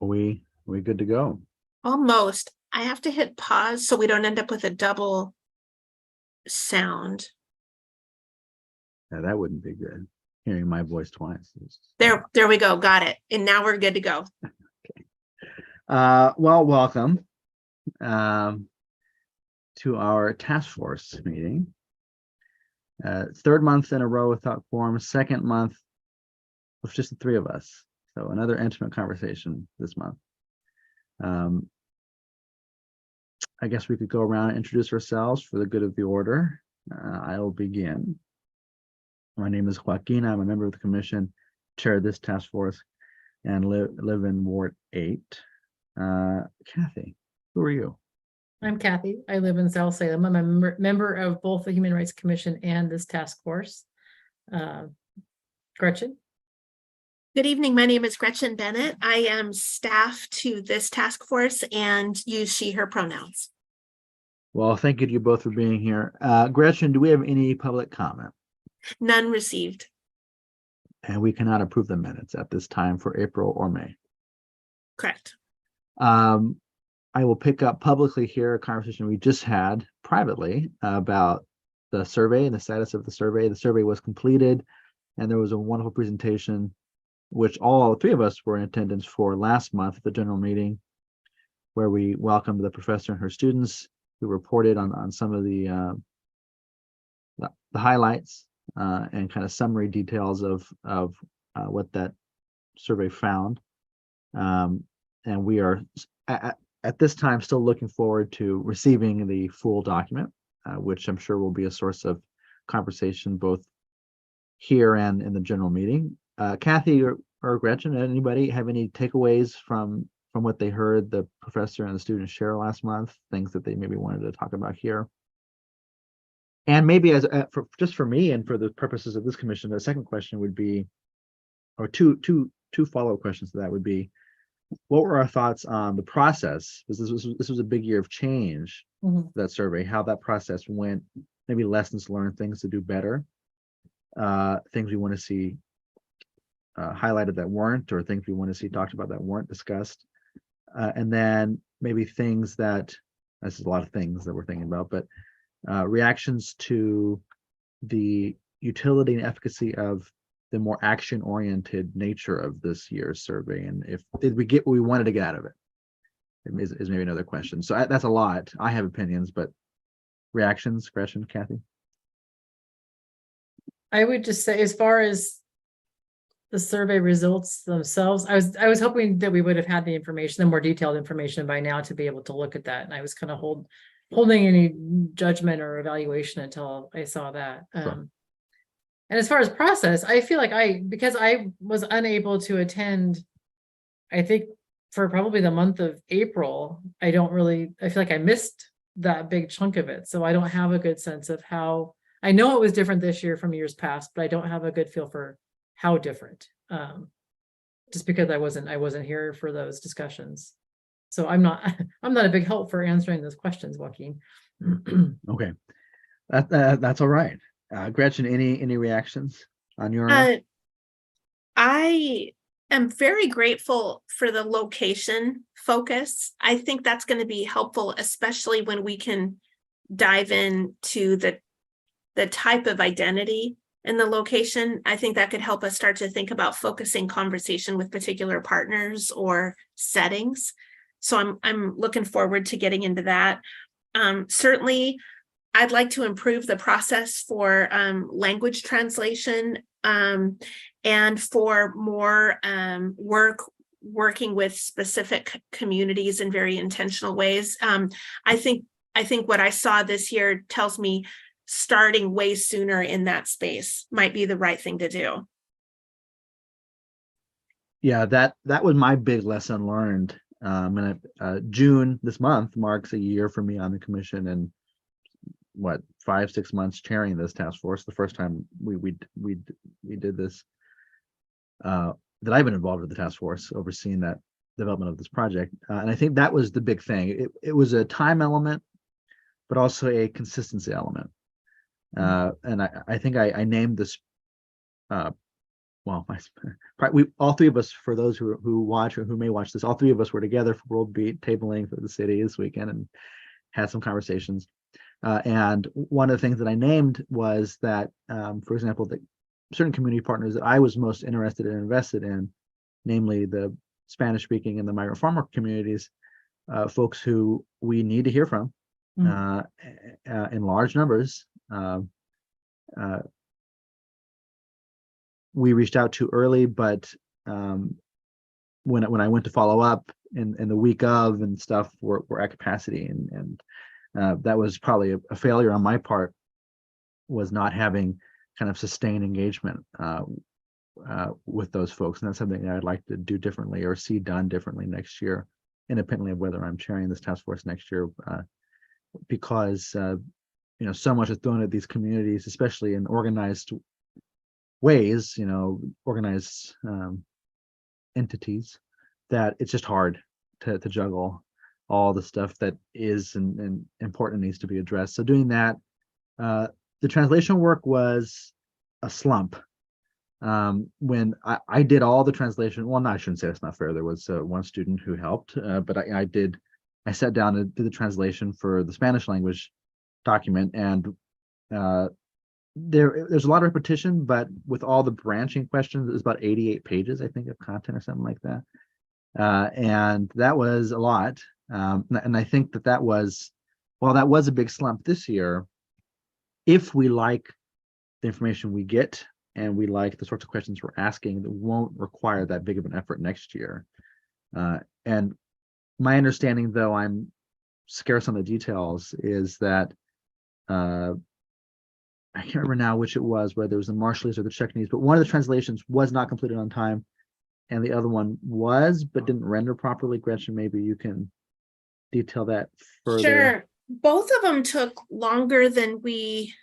we good to go? Almost. I have to hit pause so we don't end up with a double sound. Yeah, that wouldn't be good. Hearing my voice twice. There we go. Got it. And now we're good to go. Well, welcome to our task force meeting. Third month in a row without quorum, second month with just the three of us. So another intimate conversation this month. I guess we could go around and introduce ourselves for the good of the order. I will begin. My name is Joaquin. I'm a member of the commission, chair of this task force, and live in Ward 8. Kathy, who are you? I'm Kathy. I live in South Salem. I'm a member of both the Human Rights Commission and this task force. Gretchen? Good evening. My name is Gretchen Bennett. I am staff to this task force and use she, her pronouns. Well, thank you to you both for being here. Gretchen, do we have any public comment? None received. And we cannot approve the minutes at this time for April or May. Correct. I will pick up publicly here a conversation we just had privately about the survey and the status of the survey. The survey was completed, and there was a wonderful presentation, which all three of us were in attendance for last month at the general meeting, where we welcomed the professor and her students who reported on some of the highlights and kind of summary details of what that survey found. And we are at this time still looking forward to receiving the full document, which I'm sure will be a source of conversation both here and in the general meeting. Kathy or Gretchen, anybody have any takeaways from what they heard the professor and the students share last month, things that they maybe wanted to talk about here? And maybe as just for me and for the purposes of this commission, the second question would be, or two follow-up questions to that would be, what were our thoughts on the process? Because this was a big year of change, that survey, how that process went, maybe lessons learned, things to do better, things we want to see highlighted that weren't, or things we want to see talked about that weren't discussed. And then maybe things that, this is a lot of things that we're thinking about, but reactions to the utility and efficacy of the more action-oriented nature of this year's survey, and did we get what we wanted to get out of it, is maybe another question. So that's a lot. I have opinions, but reactions, Gretchen, Kathy? I would just say, as far as the survey results themselves, I was hoping that we would have had the information, the more detailed information by now to be able to look at that. And I was kind of holding any judgment or evaluation until I saw that. Sure. And as far as process, I feel like because I was unable to attend, I think for probably the month of April, I feel like I missed that big chunk of it. So I don't have a good sense of how, I know it was different this year from years past, but I don't have a good feel for how different, just because I wasn't here for those discussions. So I'm not a big help for answering those questions, Joaquin. Okay, that's all right. Gretchen, any reactions on your? I am very grateful for the location focus. I think that's going to be helpful, especially when we can dive into the type of identity in the location. I think that could help us start to think about focusing conversation with particular partners or settings. So I'm looking forward to getting into that. Certainly, I'd like to improve the process for language translation and for more working with specific communities in very intentional ways. I think what I saw this year tells me starting way sooner in that space might be the right thing to do. Yeah, that was my big lesson learned. June this month marks a year for me on the commission, and 5-6 months chairing this task force. The first time we did this, that I've been involved with the task force, overseeing that development of this project, and I think that was the big thing. It was a time element, but also a consistency element. And I think I named this well, we all three of us, for those who watch or who may watch this, all three of us were together for World Beat tabling for the city this weekend and had some conversations. And one of the things that I named was that, for example, that certain community partners that I was most interested and invested in, namely the Spanish speaking and the migrant farmer communities, folks who we need to hear from in large numbers. We reached out too early, but when I went to follow up in the week of and stuff, we're at capacity, and that was probably a failure on my part, was not having kind of sustained engagement with those folks, and that's something that I'd like to do differently or see done differently next year, independently of whether I'm chairing this task force next year, because so much is thrown at these communities, especially in organized ways, organized entities, that it's just hard to juggle all the stuff that is and important needs to be addressed. So doing that, the translation work was a slump. When I did all the translation, well, no, I shouldn't say that's not fair. There was one student who helped, but I sat down and did the translation for the Spanish language document, and there's a lot of repetition, but with all the branching questions, it was about 88 pages, I think, of content or something like that. And that was a lot. And I think that was, while that was a big slump this year, if we like the information we get and we like the sorts of questions we're asking, that won't require that big of an effort next year. And my understanding, though I'm scarce on the details, is that I can't remember now which it was, whether it was the Marshallese or the Checknese, but one of the translations was not completed on time, and the other one was, but didn't render properly. Gretchen, maybe you can detail that further. Sure. Both of them took longer than we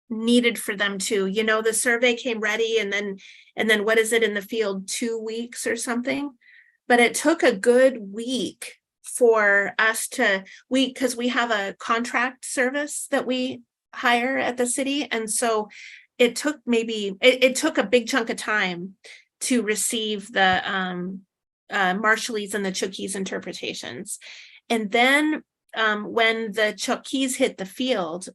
needed for them to. The survey came ready, and then what is it in the field, 2 weeks or something? But it took a good week for us because we have a contract service that we hire at the city, and so it took it took a big chunk of time to receive the Marshallese and the Chukis interpretations. And then when the Chukis hit the field,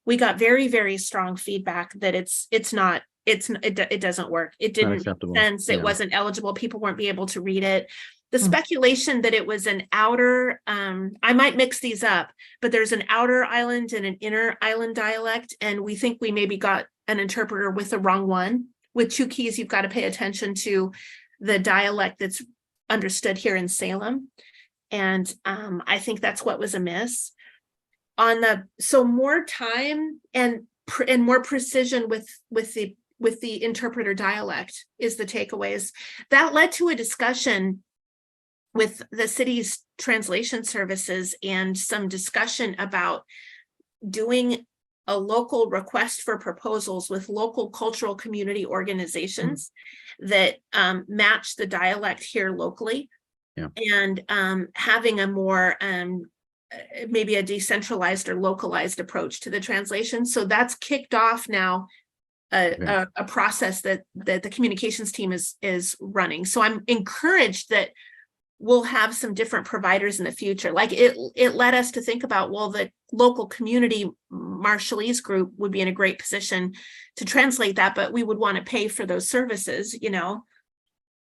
we got very, very strong feedback that it doesn't work. It didn't make sense. It wasn't eligible. People weren't be able to read it. The speculation that it was an outer, I might mix these up, but there's an outer island and an inner island dialect. And we think we maybe got an interpreter with the wrong one. With Chukis, you've got to pay attention to the dialect that's understood here in Salem. And I think that's what was amiss. So more time and more precision with the interpreter dialect is the takeaways. That led to a discussion with the city's translation services and some discussion about doing a local request for proposals with local cultural community organizations that match the dialect here locally. Yeah. And having a more maybe a decentralized or localized approach to the translation. So that's kicked off now a process that the communications team is running. So I'm encouraged that we'll have some different providers in the future. Like it led us to think about, well, the local community Marshallese group would be in a great position to translate that, but we would want to pay for those services,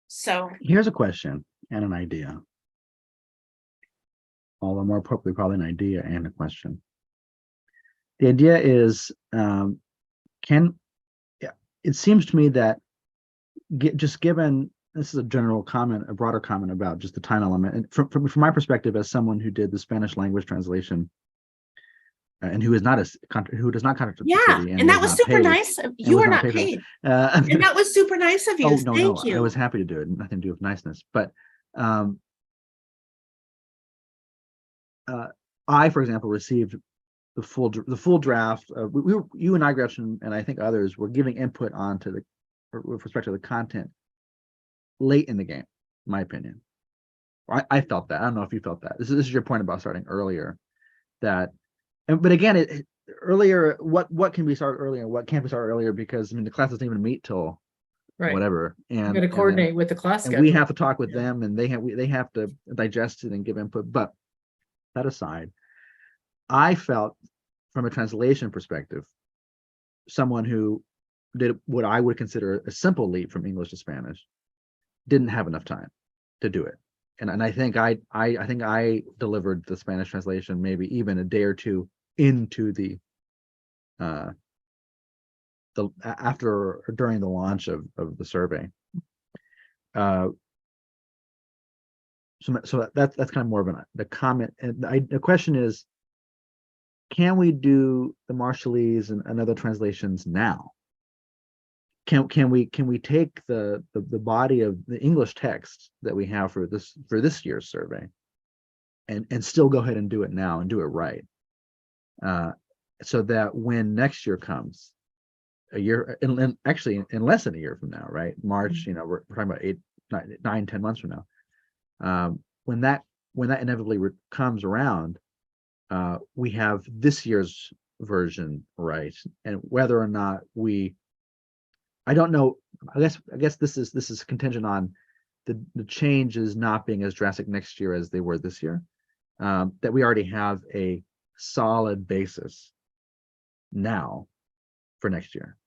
So here's a question and an idea. Although more appropriately, probably an idea and a question. The idea is, it seems to me that given, this is a general comment, a broader comment about just the time element. And from my perspective, as someone who did the Spanish language translation, and who does not contract with the city, and that was super nice. You were not paid, and that was super nice of you. Oh, Thank you. I was happy to do it. Nothing to do with niceness, but I, for example, received the full draft. You and I, Gretchen, and I think others were giving input with respect to the content late in the game, in my opinion. I felt that. I don't know if you felt that. This is your point about starting earlier. But again, earlier, what can be started earlier and what can't be started earlier, because the class doesn't even meet till Right. whatever. You And gotta and then- coordinate with the class and schedule. we have to talk with Yeah. them, and they have to digest it and give input. But that aside, I felt from a translation perspective, someone who did what I would consider a simple leap from English to Spanish didn't have enough time to do it. And I think I delivered the Spanish translation maybe even a day or two into the after or during the launch of the survey. So that's kind of more of the comment. And the question is, can we do the Marshallese and other translations now? Can we take the body of the English text that we have for this year's survey and still go ahead and do it now and do it right, so that when next year comes, a year actually in less than a year from now, right? March, we're talking about 9, 10 months from now. When that inevitably comes around, we have this year's version right, and whether or not I don't know. I guess this is contingent on the changes not being as drastic next year as they were this year. That we already have a solid basis now for next year,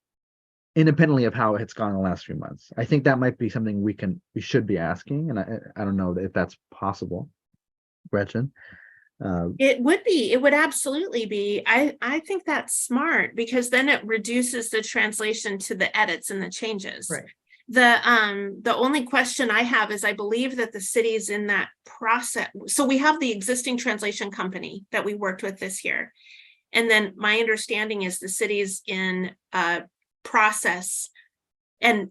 independently of how it's gone in the last few months. I think that might be something we should be asking, and I don't know if that's possible, Gretchen. It would absolutely be. I think that's smart, because then it reduces the translation to the edits and the changes. Right. The only question I have is, I believe that the city's in that process. So we have the existing translation company that we worked with this year. And then my understanding is the city's in a process, and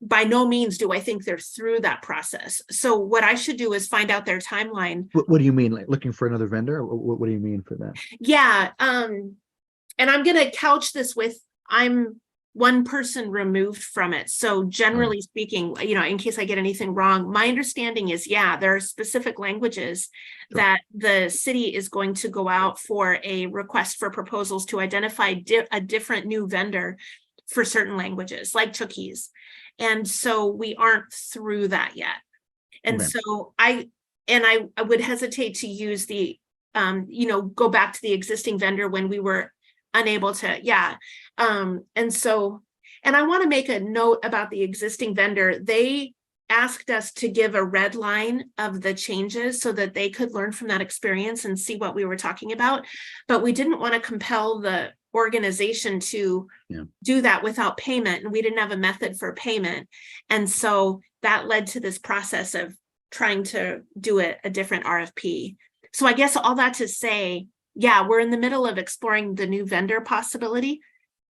by no means do I think they're through that process. So what I should do is find out their timeline. What do you mean, like looking for another vendor? What do you mean for that? Yeah. And I'm going to couch this with, I'm one person removed from it. So generally speaking, in case I get anything wrong, my understanding is, there are specific languages that the city is going to go out for a request for proposals to identify a different new vendor for certain languages, like Chuukese. And so we aren't through that yet. And so I would hesitate to use the, go back to the existing vendor when we were unable to, and I want to make a note about the existing vendor. They asked us to give a red line of the changes so that they could learn from that experience and see what we were talking about. But we didn't want to compel the organization to do that without payment, and we didn't have a method for payment. And so that led to this process of trying to do a different RFP. So I guess all that to say, we're in the middle of exploring the new vendor possibility.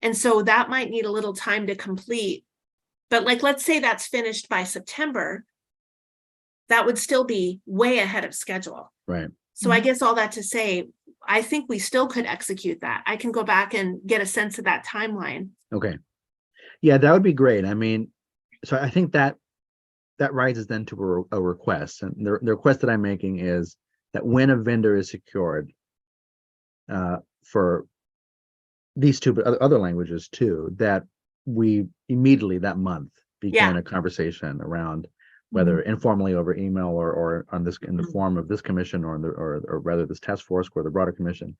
And so that might need a little time to complete. But let's say that's finished by September, that would still be way ahead of schedule. Right. So I guess all that to say, I think we still could execute that. I can go back and get a sense of that timeline. Okay. Yeah, that would be great. I mean, so I think that rises then to a request. And the request that I'm making is that when a vendor is secured for these two, but other languages too, that we immediately that month begin a conversation around whether informally over email or on this in the form of this commission or rather this task force or the broader commission,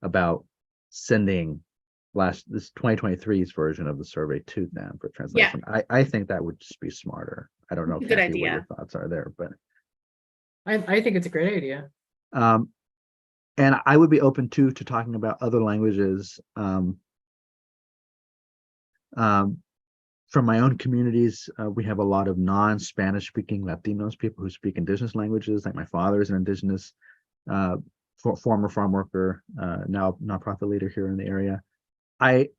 about sending this 2023's version of the survey to them for translation. I think that would just be smarter. I don't know, Good Kathy, idea. what your thoughts are there, but I think it's a great idea. and I would be open to talking about other languages from my own communities. We have a lot of non-Spanish speaking Latinos, people who speak indigenous languages. Like my father is an indigenous former farm worker, now nonprofit leader here in the area. I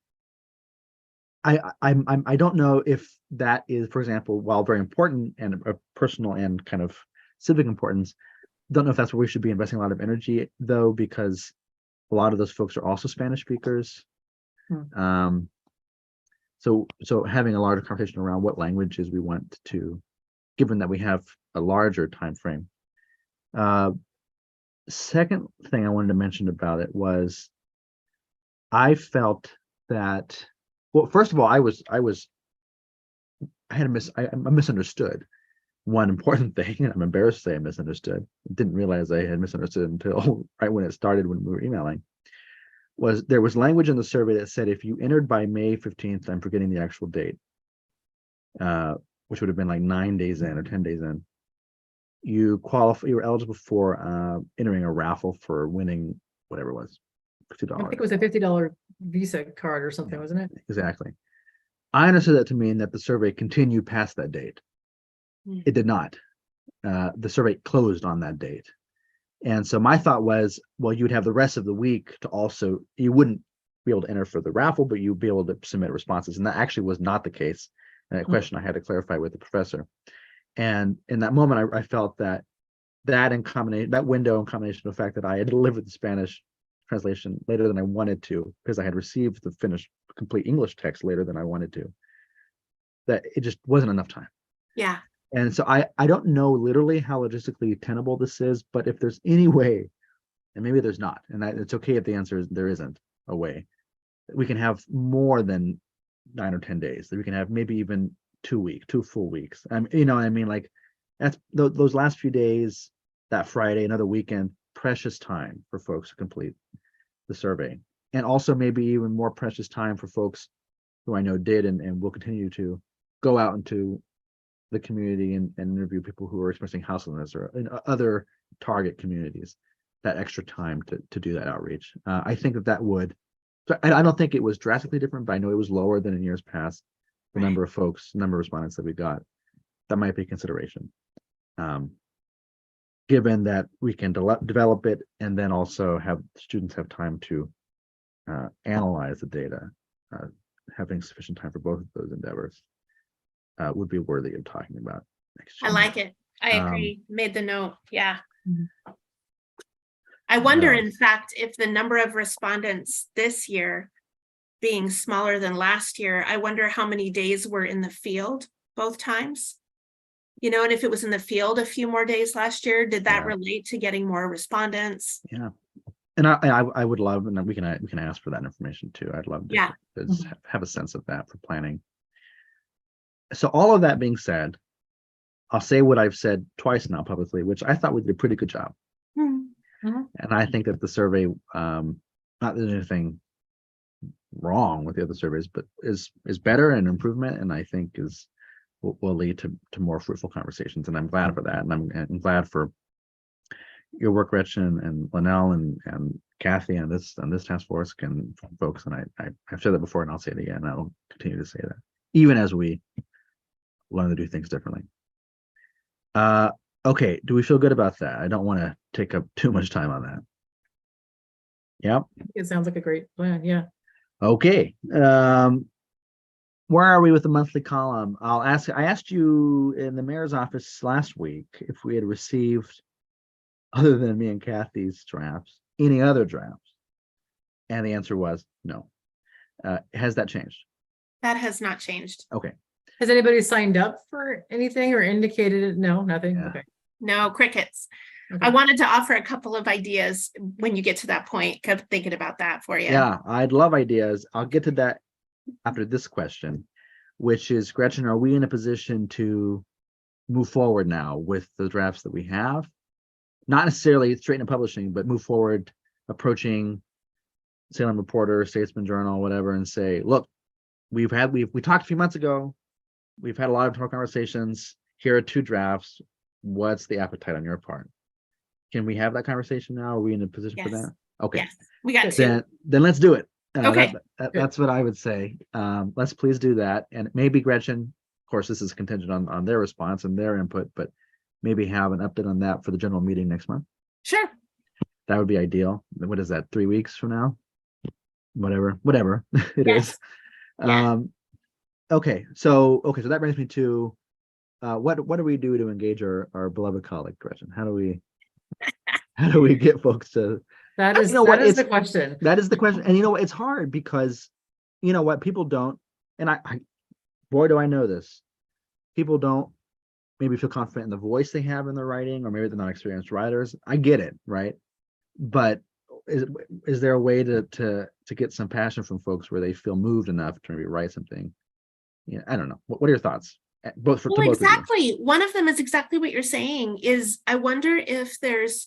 don't know if that is, for example, while very important and a personal and kind of civic importance, don't know if that's where we should be investing a lot of energy, though, because a lot of those folks are also Spanish speakers. So having a larger conversation around what languages we want to, given that we have a larger time frame. Second thing I wanted to mention about it was, I felt that, well, first of all, I was I misunderstood one important thing, and I'm embarrassed to say I misunderstood. Didn't realize I had misunderstood until right when it started, when we were emailing. There was language in the survey that said if you entered by May 15th, I'm forgetting the actual date, which would have been like 9 days in or 10 days in, you were eligible for entering a raffle for winning whatever it was, $50. I think it was a $50 Visa card or something, wasn't it? Exactly. I understood that to mean that the survey continued past that date. It did not. The survey closed on that date. And so my thought was, well, you'd have the rest of the week to also, you wouldn't be able to enter for the raffle, but you'd be able to submit responses. And that actually was not the case. And that question I had to clarify with the professor. And in that moment, I felt that in combination, that window in combination of the fact that I had delivered the Spanish translation later than I wanted to, because I had received the finished complete English text later than I wanted to, that it just wasn't enough time. Yeah. And so I don't know literally how logistically tenable this is, but if there's any way, and maybe there's not, and it's okay if the answer is there isn't a way, we can have more than 9 or 10 days, that we can have maybe even 2 full weeks. You know what I mean? Like that's those last few days, that Friday, another weekend, precious time for folks to complete the survey. And also maybe even more precious time for folks who I know did and will continue to go out into the community and interview people who are expressing houselessness or in other target communities, that extra time to do that outreach. I think that would, I don't think it was drastically different, but I know it was lower than in years past. The number of respondents that we got, that might be a consideration. Given that we can develop it and then also have students have time to analyze the data, having sufficient time for both of those endeavors would be worthy of talking about next year. I like it. I agree. Made the note. Yeah. Mhm. I wonder, Yeah. in fact, if the number of respondents this year being smaller than last year, I wonder how many days were in the field both times. You know, and if it was in the field a few more days last year, did that Yeah. relate to getting more respondents? Yeah, and I would love, and we can ask for that information too. I'd love to Yeah. have a sense of that for planning. So all of that being said, I'll say what I've said twice now publicly, which I thought we did a pretty good job. Mhm. And I think that the survey, not that there's anything wrong with the other surveys, but is better and improvement, and I think will lead to more fruitful conversations. And I'm glad for that. And I'm glad for your work, Gretchen and Linnell and Kathy and this task force and folks. And I've said that before, and I'll say it again. And I'll continue to say that, even as we learn to do things differently. Okay, do we feel good about that? I don't want to take up too much time on that. Yep. It sounds like a great plan. Yeah. Okay. Where are we with the monthly column? I asked you in the mayor's office last week if we had received, other than me and Kathy's drafts, any other drafts. And the answer was no. Has that changed? That has not changed. Okay. Has anybody signed up for anything or indicated it? No, nothing. Yeah. Okay. No crickets. Okay. I wanted to offer a couple of ideas when you get to that point. Kept thinking about that for you. Yeah, I'd love ideas. I'll get to that after this question, which is, Gretchen, are we in a position to move forward now with the drafts that we have? Not necessarily straight into publishing, but move forward, approaching Salem Reporter, Statesman Journal, whatever, and say, look, we talked a few months ago. We've had a lot of conversations. Here are 2 drafts. What's the appetite on your part? Can we have that conversation now? Are we in a position for Yes. that? Okay. Yes, we got 2. Then let's do it. Okay. That's what I would say. Let's please do that. And maybe Gretchen, of course, this is contingent on their response and their input, but maybe have an update on that for the general meeting next month. Sure. That would be ideal. What is that, 3 weeks from now? Whatever it Yes. is. Yeah. Okay, so that brings me to what do we do to engage our beloved colleague, Gretchen? How do we get folks to? That is, You know what, that is the it's- question. That is the question. And you know what? It's hard because you know what, people don't, and I boy, do I know this. People don't maybe feel confident in the voice they have in their writing, or maybe they're not experienced writers. I get it, right? But is there a way to get some passion from folks where they feel moved enough to maybe write something? Yeah, I don't know. What are your thoughts? both for to Well, both of you. exactly. One of them is exactly what you're saying is I wonder if there's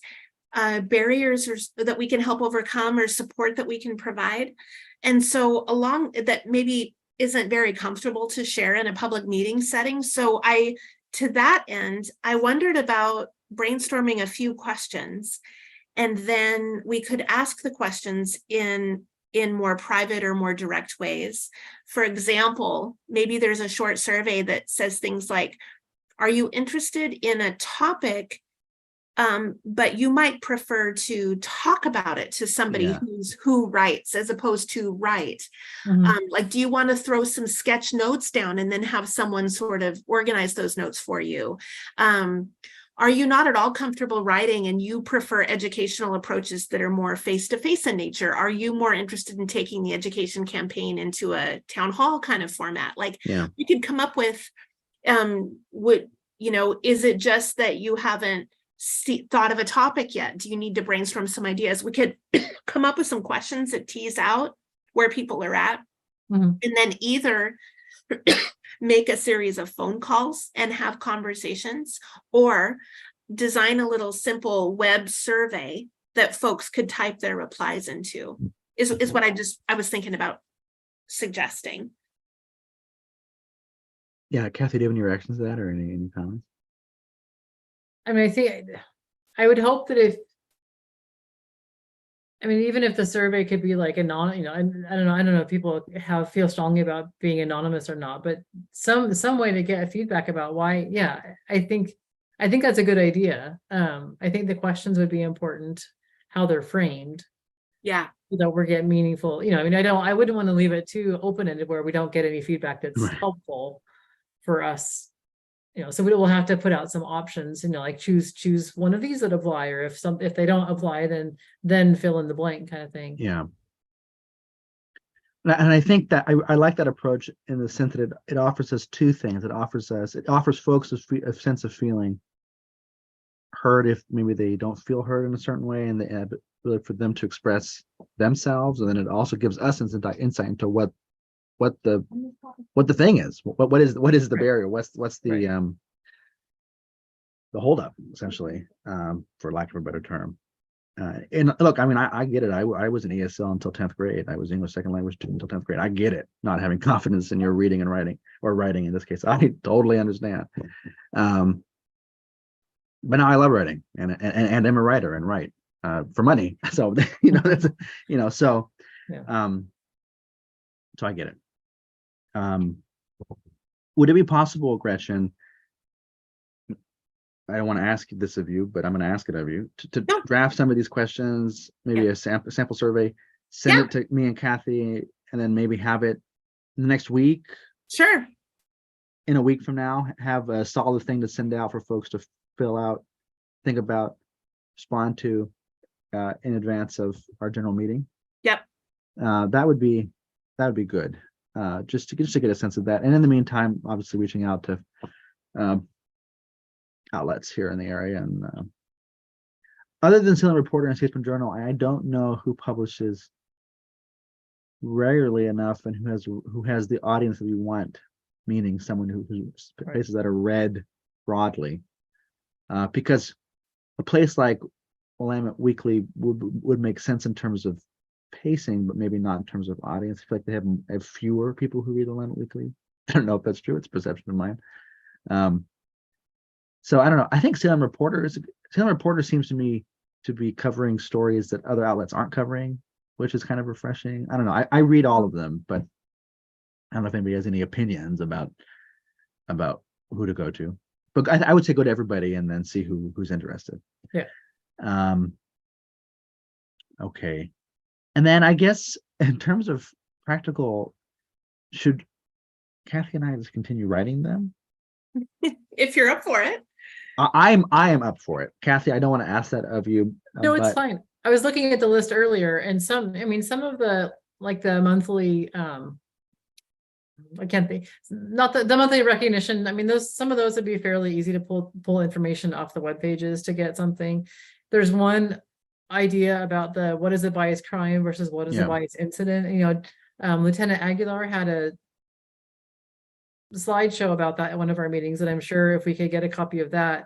barriers that we can help overcome or support that we can provide. And so along that maybe isn't very comfortable to share in a public meeting setting. So to that end, I wondered about brainstorming a few questions. And then we could ask the questions in more private or more direct ways. For example, maybe there's a short survey that says things like, are you interested in a topic, but you might prefer to talk about it to somebody Yeah. who writes as opposed to write? Mhm. Like, do you want to throw some sketch notes down and then have someone sort of organize those notes for you? Are you not at all comfortable writing and you prefer educational approaches that are more face-to-face in nature? Are you more interested in taking the education campaign into a town hall kind of format? Like, Yeah. you could come up with, is it just that you haven't thought of a topic yet? Do you need to brainstorm some ideas? We could come up with some questions that tease out where people are at. Mhm. And then either make a series of phone calls and have conversations, or design a little simple web survey that folks could type their replies into, is what I was thinking about suggesting. Yeah, Kathy, do you have any reactions to that or any comments? I mean, I think I would hope that even if the survey could be like anonymous, I don't know if people feel strongly about being anonymous or not, but some way to get feedback about why. Yeah, I think that's a good idea. I think the questions would be important, how they're framed, Yeah. so that we're getting meaningful. I wouldn't want to leave it too open-ended where we don't get any feedback that's Right. helpful for us. So we will have to put out some options, like choose one of these that apply, or if they don't apply, then fill in the blank kind of thing. Yeah. And I think that I like that approach in the sense that it offers us two things. It offers folks a sense of feeling heard if maybe they don't feel heard in a certain way, and they really for them to express themselves. And then it also gives us insight into what the thing is. What is the Right. barrier? What's the Right. the holdup, essentially, for lack of a better term. And look, I mean, I get it. I was in ESL until 10th grade. I was English second language until 10th grade. I get it. Not having confidence in your reading and writing, or writing in this case. I totally understand. But now I love writing, and I'm a writer and write for money. So that's so Yeah. so I get it. Would it be possible, Gretchen? I don't want to ask this of you, but I'm going to ask it of you to No. draft some of these questions, maybe Yeah. a sample survey, send it to me and Kathy, and then maybe have it the next week. Sure. In a week from now, have a solid thing to send out for folks to fill out, think about, respond to in advance of our general meeting. Yep. That would be good. Just to get a sense of that. And in the meantime, obviously reaching out to outlets here in the area. And other than Salem Reporter and Statesman Journal, I don't know who publishes regularly enough and who has the audience that we want, meaning someone who places that are read broadly. Because a place like Willamette Weekly would make sense in terms of pacing, but maybe not in terms of audience. I feel like they have fewer people who read Willamette Weekly. I don't know if that's true. It's a perception of mine. So I don't know. I think Salem Reporter seems to me to be covering stories that other outlets aren't covering, which is kind of refreshing. I don't know. I read all of them, but I don't know if anybody has any opinions about who to go to. But I would say go to everybody and then see who's interested. Yeah. Okay. And then I guess in terms of practical, should Kathy and I just continue writing them? If you're up for it. I am up for it. Kathy, I don't want to ask that of you. No, it's fine. I was looking at the list earlier, and some of the the monthly I can't think, not the monthly recognition. Some of those would be fairly easy to pull information off the web pages to get something. There's one idea about what is a bias crime versus what is a bias incident. Lieutenant Aguilar had slideshow about that at one of our meetings, and I'm sure if we could get a copy of that,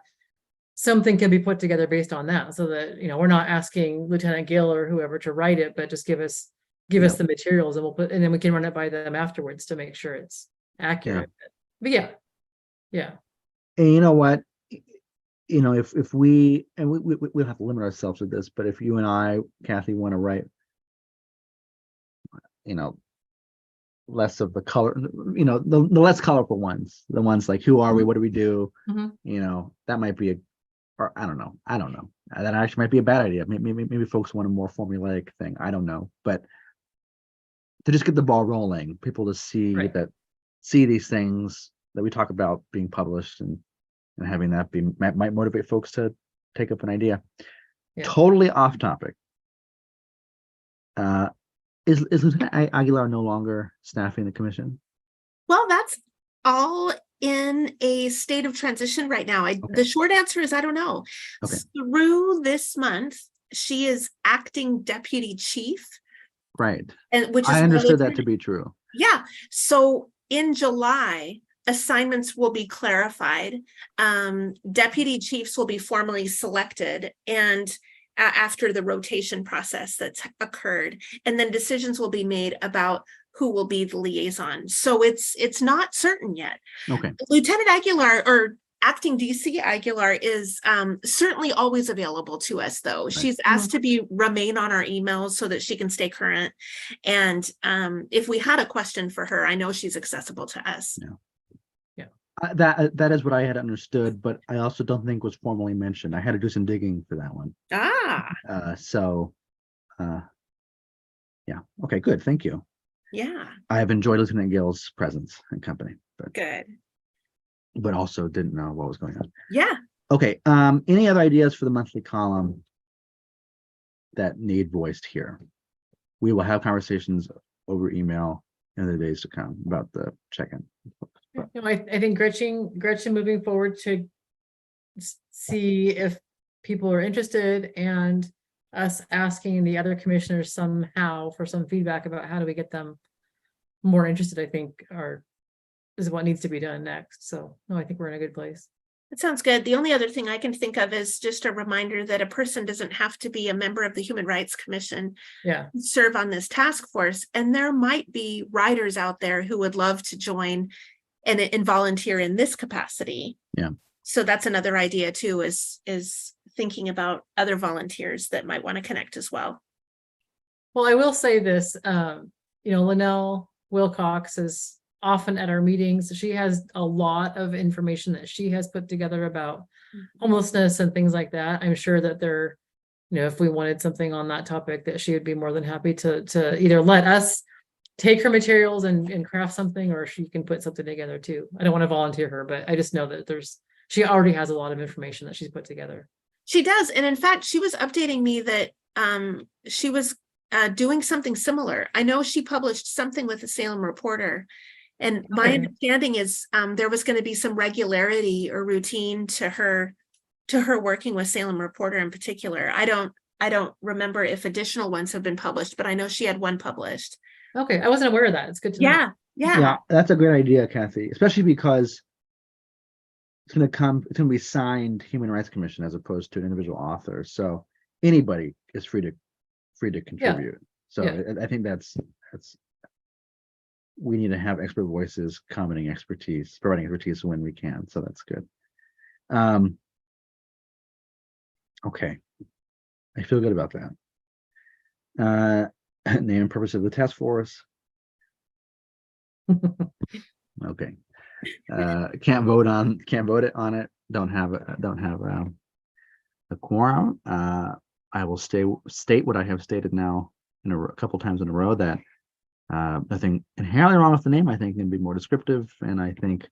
something can be put together based on that, so that, we're not asking Lieutenant Gill or whoever to write it, but just give us Yeah. the materials, and and then we can run it by them afterwards to make sure it's accurate. But yeah. And you know what? If we, and we'll have to limit ourselves to this, but if you and I, Kathy, want to write, less of the color, the less colorful ones, the ones like, who are we? What do we do? Mhm. That might be or I don't know. That actually might be a bad idea. Maybe folks want a more formulaic thing. I don't know. But to just get the ball rolling, people to see Right. see these things that we talk about being published, and having that might motivate folks to take up an idea. Yeah. Totally off topic. Is Lieutenant Aguilar no longer staffing the commission? Well, that's all in a state of transition right now. The short answer is I don't know. Okay. Through this month, she is acting deputy chief, Right. and which is I understood that military. to be true. Yeah. So in July, assignments will be clarified. Deputy chiefs will be formally selected, and after the rotation process that's occurred, and then decisions will be made about who will be the liaison. So it's not certain yet. Okay. Lieutenant Aguilar, or acting DC Aguilar, is certainly always available to us, though. She's asked to remain on our emails so that she can stay current. And if we had a question for her, I know she's accessible to us. Yeah. That is what I had understood, but I also don't think was formally mentioned. I had to do some digging for that one. Yeah. Okay, good. Thank you. Yeah. I have enjoyed Lieutenant Gill's presence and company, Good. but also didn't know what was going on. Yeah. Okay. Any other ideas for the monthly column that need voiced here? We will have conversations over email in the days to come about the check-in. I think Gretchen moving forward to see if people are interested, and us asking the other commissioners somehow for some feedback about how do we get them more interested, I think is what needs to be done next. So no, I think we're in a good place. That sounds good. The only other thing I can think of is just a reminder that a person doesn't have to be a member of the Human Rights Commission Yeah. to serve on this task force. And there might be writers out there who would love to join and volunteer in this capacity. Yeah. So that's another idea too, is thinking about other volunteers that might want to connect as well. Well, I will say this, Linnell Wilcox is often at our meetings. She has a lot of information that she has put together about homelessness and things like that. I'm sure that there, if we wanted something on that topic, that she would be more than happy to either let us take her materials and craft something, or she can put something together too. I don't want to volunteer her, but I just know that she already has a lot of information that she's put together. She does. And in fact, she was updating me that she was doing something similar. I know she published something with the Salem Reporter. And my understanding is there was going to be some regularity or routine to her working with Salem Reporter in particular. I don't remember if additional ones have been published, but I know she had one published. Okay, I wasn't aware of that. It's good to know. Yeah, that's a great idea, Kathy, especially because it's going to be signed Human Rights Commission as opposed to an individual author. So anybody is free to contribute. So I think that's we need to have expert voices providing expertise when we can. So that's good. Okay, I feel good about that. Name and purpose of the task force. Okay. Can't vote on it. Don't have a quorum. I will state what I have stated now a couple times in a row, that nothing inherently wrong with the name. I think it can be more descriptive, and I think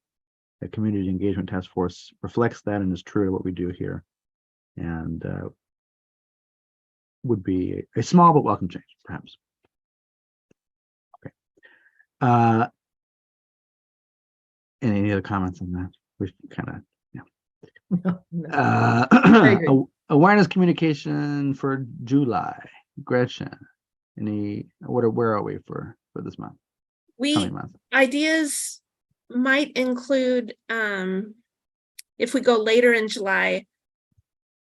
the Community Engagement Task Force reflects that and is true to what we do here, and would be a small but welcome change, perhaps. Okay. Any other comments on that? We kind of awareness communication for July. Gretchen, where are we for this month? Ideas might include, if we go later in July,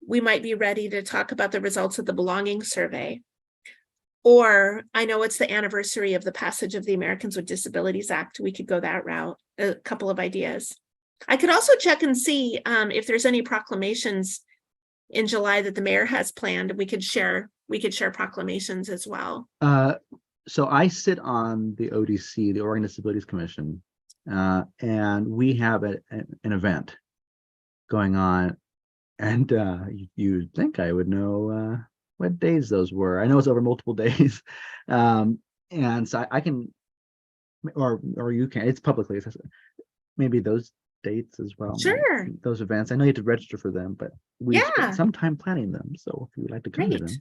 we might be ready to talk about the results of the belonging survey. Or I know it's the anniversary of the passage of the Americans with Disabilities Act. We could go that route, a couple of ideas. I could also check and see if there's any proclamations in July that the mayor has planned. We could share proclamations as well. So I sit on the ODC, the Oregon Disabilities Commission, and we have an event going on, and you'd think I would know what days those were. I know it's over multiple days, and so I can, or you can. It's publicly accessible. Maybe those dates as well. Sure. Those events. I know you have to register for them, but we Yeah. spent some time planning them. So if you would like to come to Great.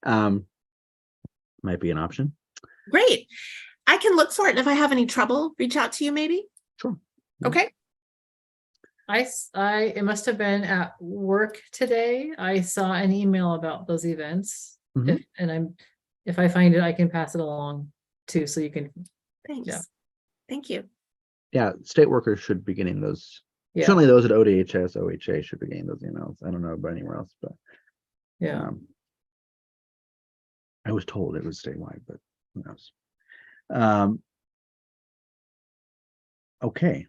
them, might be an option. Great. I can look for it. And if I have any trouble, reach out to you maybe. Sure. Okay. It must have been at work today. I saw an email about those events. Mhm. If I find it, I can pass it along too, so you can, Thanks. Yeah. Thank you. Yeah, state workers should be getting those. yeah, Certainly those at ODHS, OHA should be getting those emails. I don't know about anywhere else, but yeah. I was told it was statewide, but who knows? Okay.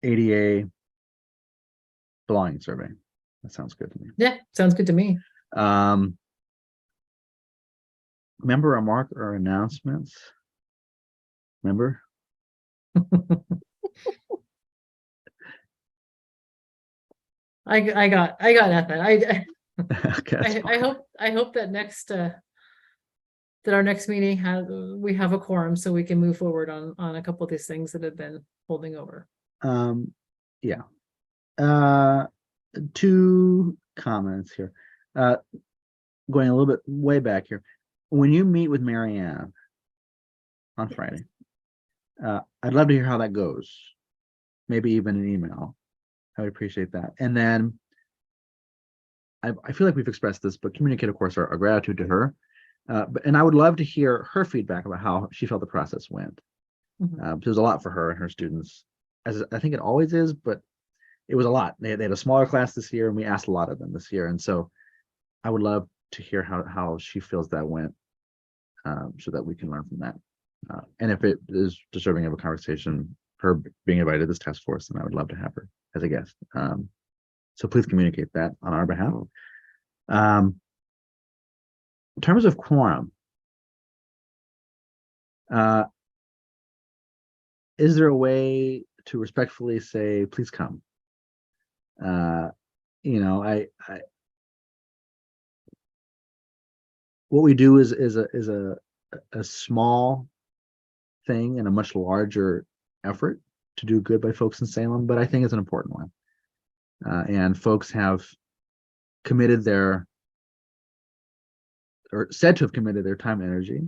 ADA belonging survey. That sounds good to me. Yeah, sounds good to me. Remember our mark or announcements? Remember? I got nothing. Okay, that's I hope that that our next meeting we have a quorum so we can move forward on a couple of these things that have been holding over. Yeah. Two comments here. Going a little bit way back here. When you meet with Marianne on Friday, I'd love to hear how that goes. Maybe even an email. I would appreciate that. And then I feel like we've expressed this, but communicate, of course, our gratitude to her. And I would love to hear her feedback about how she felt the process went. Mhm. It was a lot for her and her students, as I think it always is, but it was a lot. They had a smaller class this year, and we asked a lot of them this year. And so I would love to hear how she feels that went, so that we can learn from that. And if it is deserving of a conversation, her being invited to this task force, then I would love to have her as a guest. So please communicate that on our behalf. In terms of quorum, is there a way to respectfully say, please come? What we do is a small thing and a much larger effort to do good by folks in Salem, but I think it's an important one. And folks have committed or said to have committed their time and energy.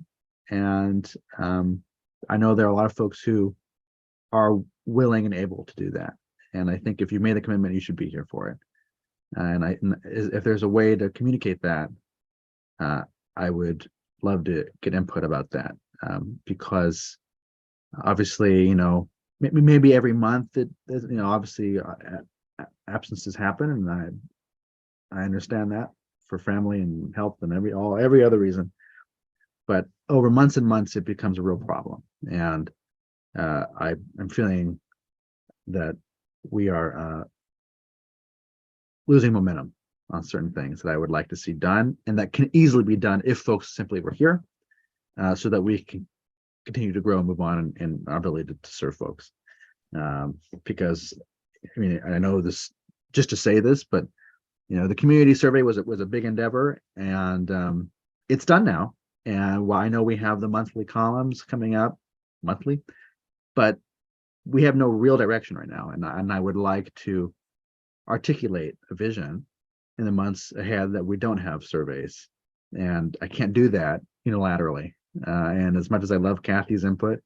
And I know there are a lot of folks who are willing and able to do that. And I think if you made the commitment, you should be here for it. And if there's a way to communicate that, I would love to get input about that, because obviously, maybe every month obviously absences happen, and I understand that for family and health and every other reason. But over months and months, it becomes a real problem. And I'm feeling that we are losing momentum on certain things that I would like to see done, and that can easily be done if folks simply were here, so that we can continue to grow and move on in our ability to serve folks. Because I know this just to say this, but the community survey was a big endeavor, and it's done now. And while I know we have the monthly columns coming up monthly, but we have no real direction right now. And I would like to articulate a vision in the months ahead that we don't have surveys. And I can't do that unilaterally. And as much as I love Kathy's input,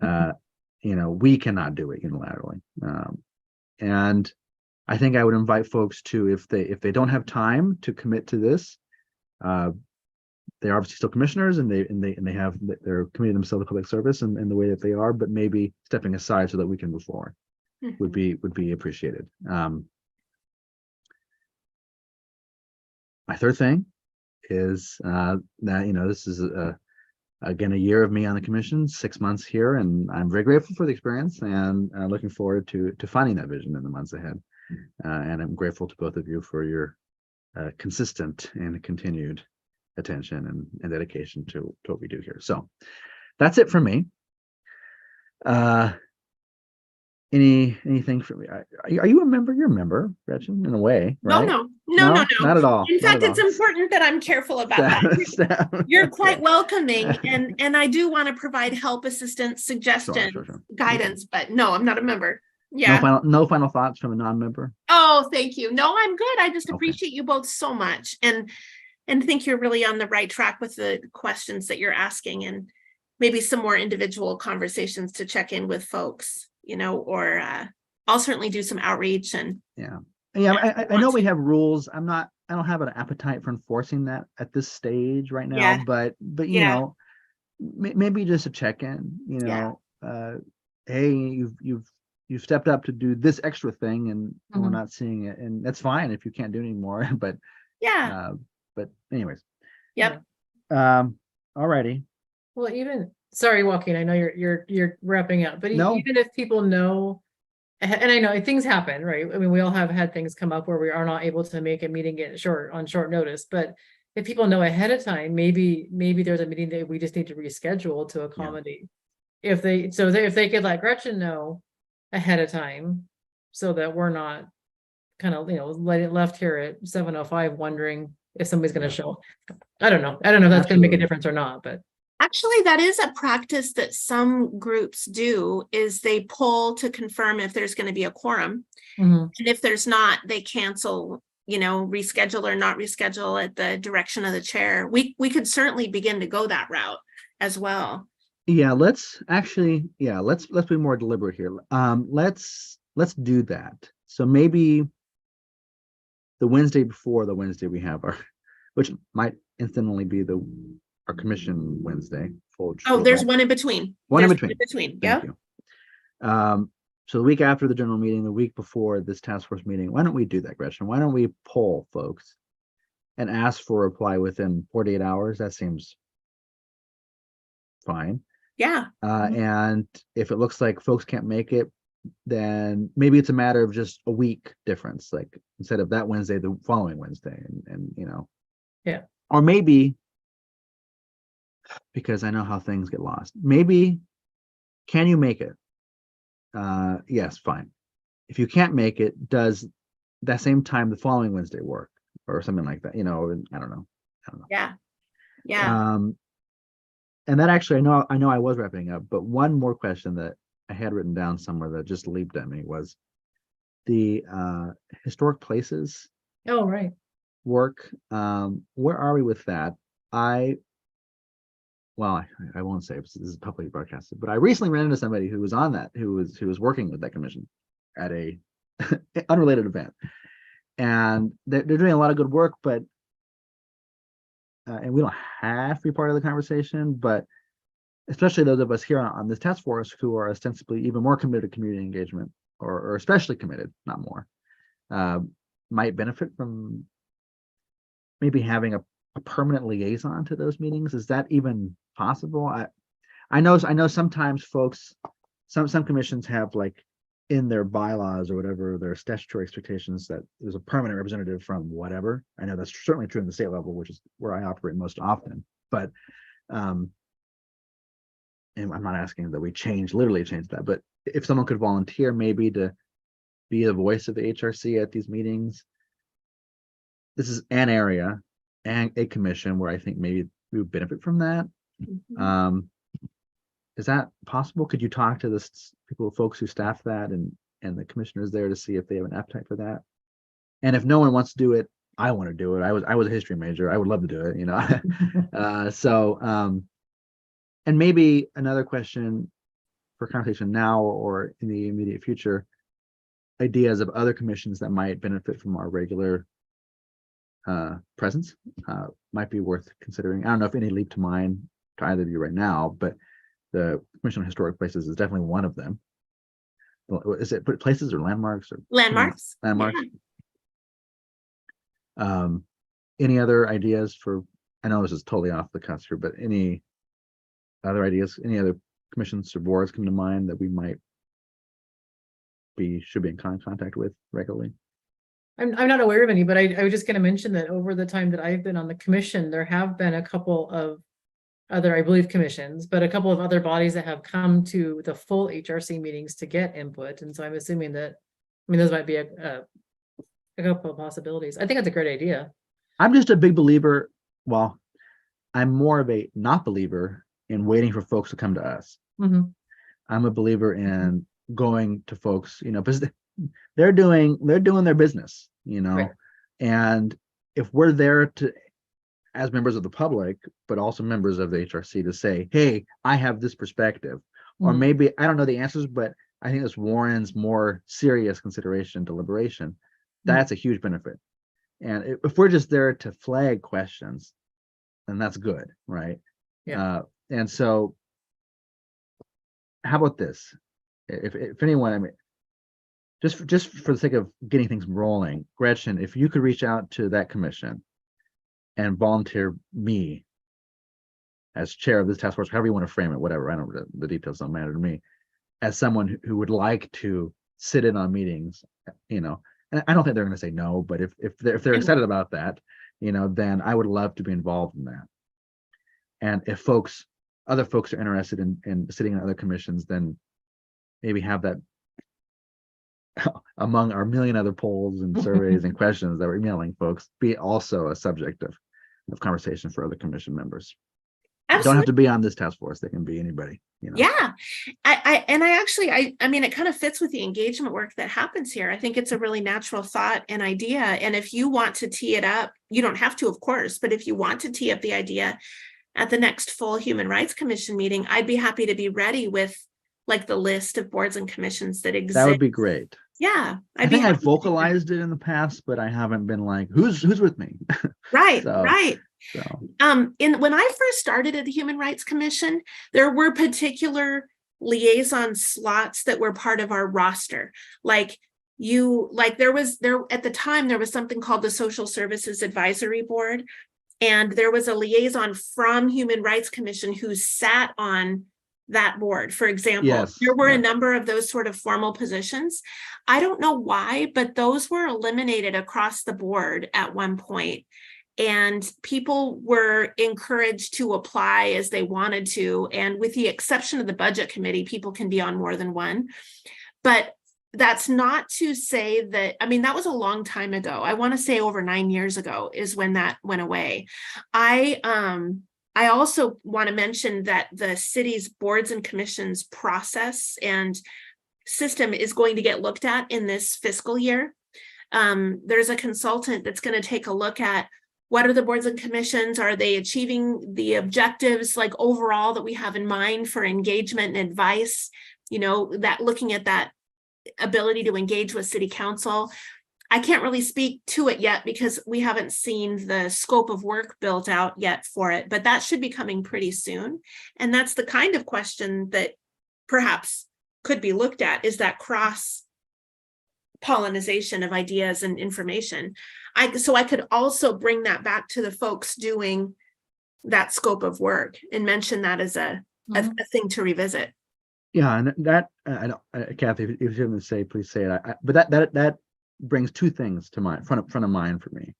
we cannot do it unilaterally. And I think I would invite folks to, if they don't have time to commit to this, they're obviously still commissioners, and they have, they're committed themselves to public service in the way that they are, but maybe stepping aside so that we can move forward would be appreciated. My third thing is that, this is again a year of me on the commission, 6 months here, and I'm very grateful for the experience, and looking forward to finding that vision in the months ahead. And I'm grateful to both of you for your consistent and continued attention and dedication to what we do here. So that's it for me. Anything for me? Are you a member? You're a member, Gretchen, in a way, right? No. Not at all. In not fact, at it's all. important that I'm careful about that. Staff. You're quite welcoming, and I do want to provide help, assistance, suggestions, Sure. guidance, but no, I'm not a member. No Yeah. final thoughts from a non-member. Oh, thank you. No, I'm good. I just Okay. appreciate you both so much, and think you're really on the right track with the questions that you're asking, and maybe some more individual conversations to check in with folks, or I'll certainly do some outreach and I know we have rules. I don't have an appetite for enforcing that at this stage right now, Yeah. but Yeah. maybe just a check-in, Yeah. Hey, you've stepped up to do this extra thing, and we're Mhm. not seeing it, and that's fine if you can't do anymore. But Yeah. but anyways. Yep. Alrighty. Well, even, sorry, Joaquin, I know you're wrapping up, but No. even if people know, and I know things happen, right? I mean, we all have had things come up where we are not able to make a meeting on short notice, but if people know ahead of time, maybe there's a meeting that we just need to reschedule to accommodate. If they could let Gretchen know ahead of time, so that we're not kind of, left here at 7:05 wondering if somebody's going to show. I don't know if that's going to make a Absolutely. difference or not, but Actually, that is a practice that some groups do, is they poll to confirm if there's going to be a quorum. Mhm. And if there's not, they cancel, reschedule or not reschedule at the direction of the chair. We could certainly begin to go that route as well. Yeah, let's be more deliberate here. Let's do that. So maybe the Wednesday before the Wednesday we have which might incidentally be our commission Wednesday. There's one in between. One in There's between. Yeah. Thank you. So the week after the general meeting, the week before this task force meeting, why don't we do that, Gretchen? Why don't we poll folks and ask for a reply within 48 hours? That seems fine. Yeah. And if it looks like folks can't make it, then maybe it's a matter of just a week difference, like instead of that Wednesday, the following Wednesday, and Yeah. Or maybe, because I know how things get lost, maybe, can you make it? Yes, fine. If you can't make it, does that same time the following Wednesday work, or something like that? I don't know. Yeah. And that actually, I know I was wrapping up, but one more question that I had written down somewhere that just leaped at me was the historic places Oh, right. work. Where are we with that? I won't say this is publicly broadcasted, but I recently ran into somebody who was on that, who was working with that commission at a unrelated event, and they're doing a lot of good work, but and we don't have to be part of the conversation, but especially those of us here on this task force who are ostensibly even more committed to community engagement, or especially committed, not more, might benefit from maybe having a permanent liaison to those meetings. Is that even possible? I know sometimes folks, some commissions have, like, in their bylaws or whatever, their statutory expectations that there's a permanent representative from whatever. I know that's certainly true in the state level, which is where I operate most often. But and I'm not asking that we literally change that, but if someone could volunteer maybe to be the voice of the HRC at these meetings, this is an area and a commission where I think maybe we would benefit from that. Mhm. Is that possible? Could you talk to the folks who staff that and the commissioners there to see if they have an appetite for that? And if no one wants to do it, I want to do it. I was a history major. I would love to do it, and maybe another question for conversation now or in the immediate future, ideas of other commissions that might benefit from our regular presence might be worth considering. I don't know if any leap to mind to either of you right now, but the Commission on Historic Places is definitely one of them. Well, is it places or landmarks or Landmarks. landmarks? Yeah. Any other ideas for? I know this is totally off the cuff here, but any other ideas? Any other commissions or boards come to mind that we might should be in contact with regularly? I'm not aware of any, but I was just gonna mention that over the time that I've been on the commission, there have been a couple of other, I believe, commissions, but a couple of other bodies that have come to the full HRC meetings to get input. And so I'm assuming that, I mean, those might be a couple of possibilities. I think that's a great idea. I'm just a big believer. Well, I'm more of a not believer in waiting for folks to come to us. Mhm. I'm a believer in going to folks, because they're doing their business, Right. and if we're there to, as members of the public, but also members of the HRC, to say, hey, I have this perspective, or Mhm. maybe I don't know the answers, but I think this warrants more serious consideration, deliberation. That's a huge benefit. And if we're just there to flag questions, then that's good, right? Yeah. And so how about this? If anyone, I mean, just for the sake of getting things rolling, Gretchen, if you could reach out to that commission and volunteer me as chair of this task force, however you want to frame it, whatever, I don't, the details don't matter to me, as someone who would like to sit in on meetings, and I don't think they're going to say no, but if they're excited about that, then I would love to be involved in that. And if other folks are interested in sitting in other commissions, then maybe have that among our million other polls and surveys and questions that we're emailing folks be also a subject of conversation for other commission members. They don't have to be on this task force. They can be anybody, Yeah. I mean, it kind of fits with the engagement work that happens here. I think it's a really natural thought and idea. And if you want to tee it up, you don't have to, of course, but if you want to tee up the idea at the next full Human Rights Commission meeting, I'd be happy to be ready with like the list of boards and commissions that exist. That would be great. Yeah. I think I've vocalized it in the past, but I haven't been like, who's with me? Right, So, right. So When I first started at the Human Rights Commission, there were particular liaison slots that were part of our roster. There at the time, there was something called the Social Services Advisory Board. And there was a liaison from Human Rights Commission who sat on that board. For example, yes, there were yeah. a number of those sort of formal positions. I don't know why, but those were eliminated across the board at one point. And people were encouraged to apply as they wanted to. And with the exception of the budget committee, people can be on more than one. But that's not to say that, I mean, that was a long time ago. I want to say over 9 years ago is when that went away. I also want to mention that the city's boards and commissions process and system is going to get looked at in this fiscal year. There's a consultant that's going to take a look at what are the boards and commissions? Are they achieving the objectives like overall that we have in mind for engagement and advice? That looking at that ability to engage with city council. I can't really speak to it yet because we haven't seen the scope of work built out yet for it, but that should be coming pretty soon. And that's the kind of question that perhaps could be looked at, is that cross pollination of ideas and information. So I could also bring that back to the folks doing that scope of work and mention that as a thing to revisit. Yeah, and that I don't, Kathy, if you have to say, please say it. But that brings two things to mind, front of mind for me.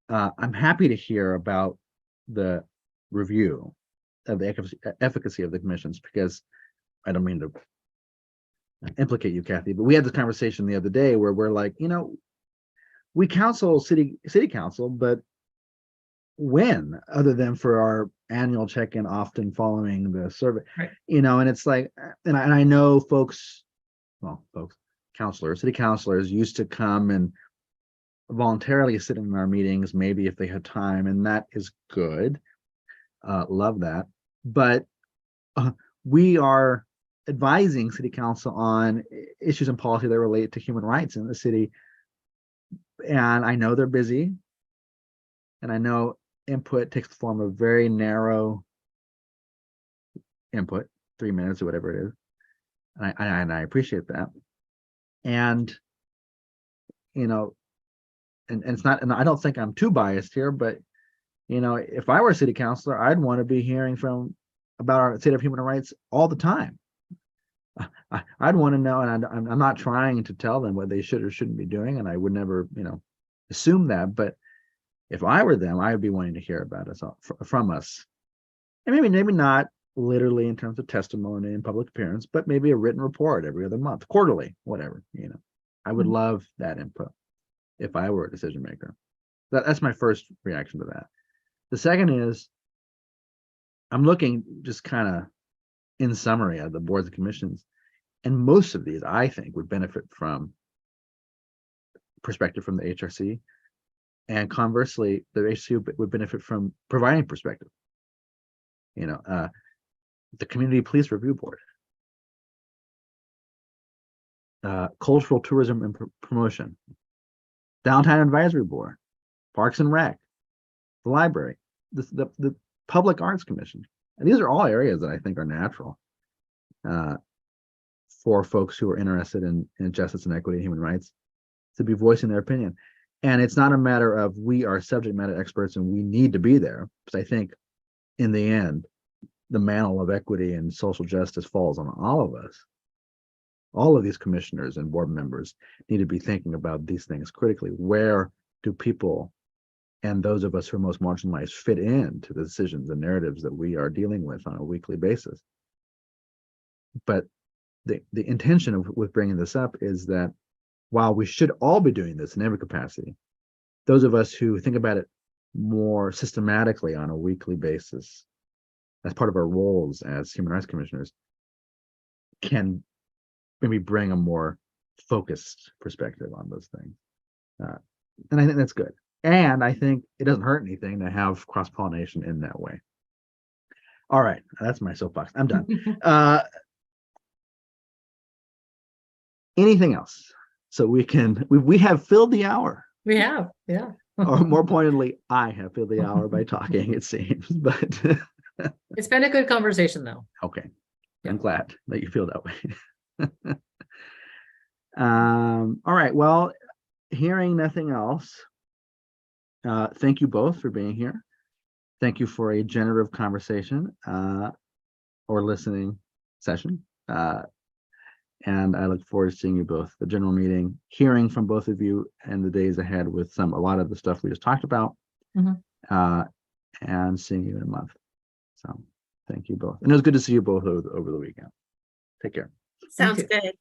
I'm happy to hear about the review of the efficacy of the commissions, because I don't mean to implicate you, Kathy, but we had this conversation the other day where we're like, we counsel city council, but when, other than for our annual check-in, often following the survey, Right. And it's like, and I know city councilors used to come and voluntarily sit in our meetings, maybe if they had time, and that is good. Love that. But we are advising city council on issues and policy that relate to human rights in the city. And I know they're busy. And I know input takes the form of very narrow input, 3 minutes or whatever it is. And I appreciate that. And, you know, and it's not, and I don't think I'm too biased here, but, you know, if I were a city councilor, I'd want to be hearing about our state of human rights all the time. I'd want to know, and I'm not trying to tell them what they should or shouldn't be doing, and I would never, you know, assume that. But if I were them, I would be wanting to hear about us from us, and maybe not literally in terms of testimony and public appearance, but maybe a written report every other month, quarterly, whatever. You know, I would love that input if I were a decision maker. That's my first reaction to that. The second is, I'm looking just kind of in summary at the boards and commissions, and most of these I think would benefit from perspective from the HRC, and conversely, the HRC would benefit from providing perspective. You know, the Community Police Review Board, Cultural Tourism and Promotion, Downtown Advisory Board, Parks and Rec, the library, the Public Arts Commission. And these are all areas that I think are natural for folks who are interested in justice and equity and human rights to be voicing their opinion. And it's not a matter of we are subject matter experts and we need to be there, because I think in the end, the mantle of equity and social justice falls on all of us. All of these commissioners and board members need to be thinking about these things critically. Where do people and those of us who are most marginalized fit into the decisions and narratives that we are dealing with on a weekly basis? But the intention with bringing this up is that while we should all be doing this in every capacity, those of us who think about it more systematically on a weekly basis as part of our roles as human rights commissioners can maybe bring a more focused perspective on those things. And I think that's good. And I think it doesn't hurt anything to have cross-pollination in that way. All right, that's my soapbox. I'm done. Anything else? So we have filled the hour. We have, yeah. Or more pointedly, I have filled the hour by talking, it seems. But It's been a good conversation, though. okay, Yeah. I'm glad that you feel that way. All right, well, hearing nothing else, thank you both for being here. Thank you for a generative conversation or listening session. And I look forward to seeing you both, the general meeting, hearing from both of you in the days ahead with a lot of the stuff we just talked about, and seeing you in a month. So thank you both. And it was good to see you both over the weekend. Take care. Sounds you. good.